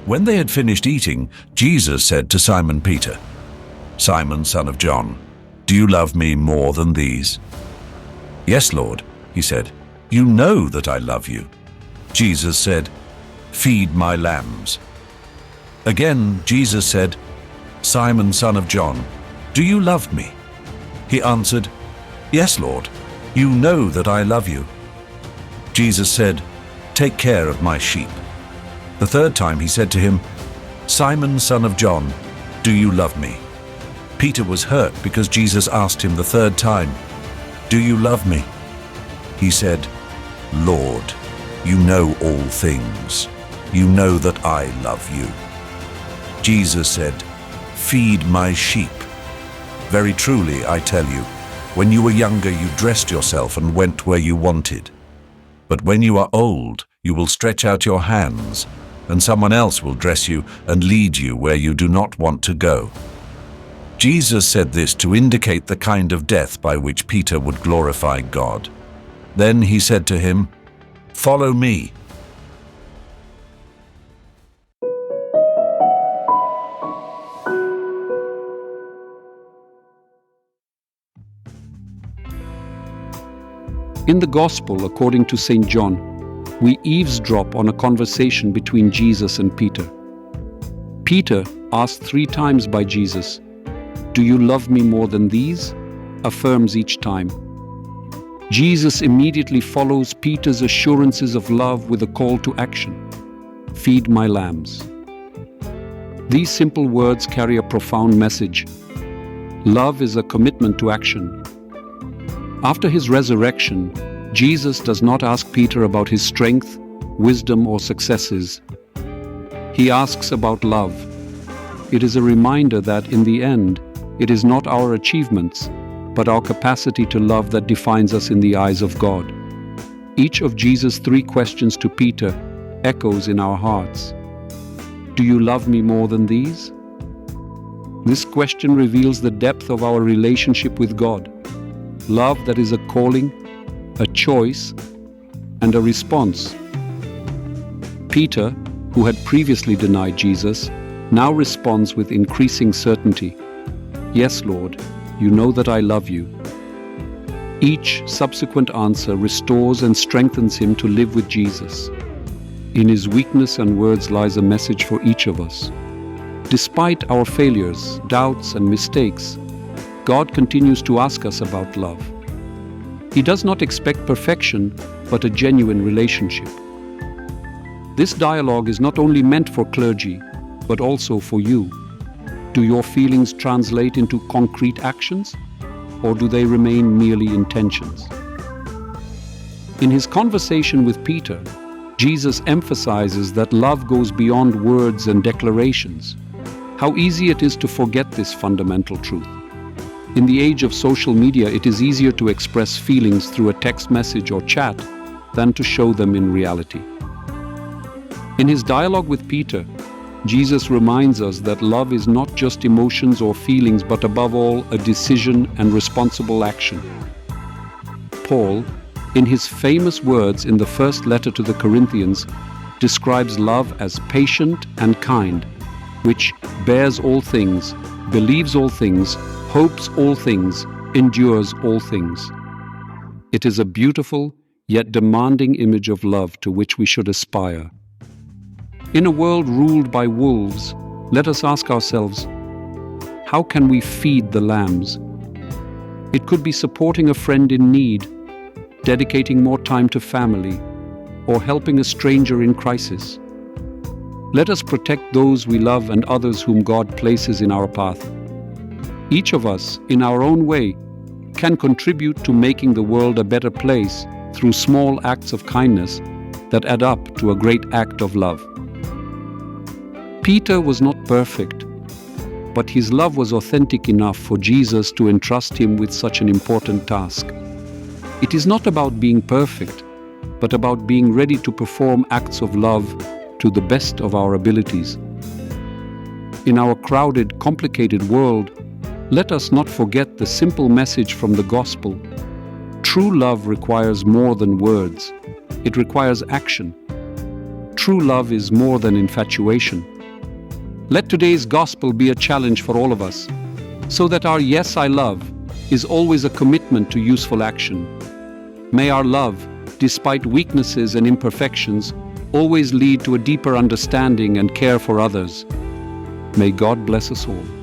When they had finished eating, Jesus said to Simon Peter, "Simon, son of John, do you love me more than these?" "Yes, Lord," he said, "you know that I love you." Jesus said, "Feed my lambs." Again, Jesus said, "Simon, son of John, do you love me?" He answered, "Yes, Lord, you know that I love you." Jesus said, "Take care of my sheep." The third time he said to him, "Simon, son of John, do you love me?" Peter was hurt because Jesus asked him the third time, "Do you love me?" He said, "Lord, you know all things. You know that I love you." Jesus said, "Feed my sheep. Very truly, I tell you, when you were younger, you dressed yourself and went where you wanted. But when you are old, you will stretch out your hands, and someone else will dress you and lead you where you do not want to go." Jesus said this to indicate the kind of death by which Peter would glorify God. Then he said to him, "Follow me." In the Gospel according to St. John, we eavesdrop on a conversation between Jesus and Peter. Peter, asked 3 times by Jesus, "Do you love me more than these?" affirms each time. Jesus immediately follows Peter's assurances of love with a call to action: "Feed my lambs." These simple words carry a profound message. Love is a commitment to action. After his resurrection, Jesus does not ask Peter about his strength, wisdom, or successes. He asks about love. It is a reminder that, in the end, it is not our achievements, but our capacity to love that defines us in the eyes of God. Each of Jesus' 3 questions to Peter echoes in our hearts. Do you love me more than these? This question reveals the depth of our relationship with God. Love that is a calling, a choice, and a response. Peter, who had previously denied Jesus, now responds with increasing certainty. "Yes, Lord, you know that I love you." Each subsequent answer restores and strengthens him to live with Jesus. In his weakness and words lies a message for each of us. Despite our failures, doubts, and mistakes, God continues to ask us about love. He does not expect perfection, but a genuine relationship. This dialogue is not only meant for clergy, but also for you. Do your feelings translate into concrete actions, or do they remain merely intentions? In his conversation with Peter, Jesus emphasizes that love goes beyond words and declarations. How easy it is to forget this fundamental truth. In the age of social media, it is easier to express feelings through a text message or chat than to show them in reality. In his dialogue with Peter, Jesus reminds us that love is not just emotions or feelings, but above all, a decision and responsible action. Paul, in his famous words in the first letter to the Corinthians, describes love as patient and kind, which bears all things, believes all things, hopes all things, endures all things. It is a beautiful yet demanding image of love to which we should aspire. In a world ruled by wolves, let us ask ourselves, how can we feed the lambs? It could be supporting a friend in need, dedicating more time to family, or helping a stranger in crisis. Let us protect those we love and others whom God places in our path. Each of us, in our own way, can contribute to making the world a better place through small acts of kindness that add up to a great act of love. Peter was not perfect, but his love was authentic enough for Jesus to entrust him with such an important task. It is not about being perfect, but about being ready to perform acts of love to the best of our abilities. In our crowded, complicated world, Let us not forget the simple message from the gospel. True love requires more than words. It requires action. True love is more than infatuation. Let today's gospel be a challenge for all of us, so that our yes, I love is always a commitment to useful action. May our love, despite weaknesses and imperfections, always lead to a deeper understanding and care for others. May God bless us all.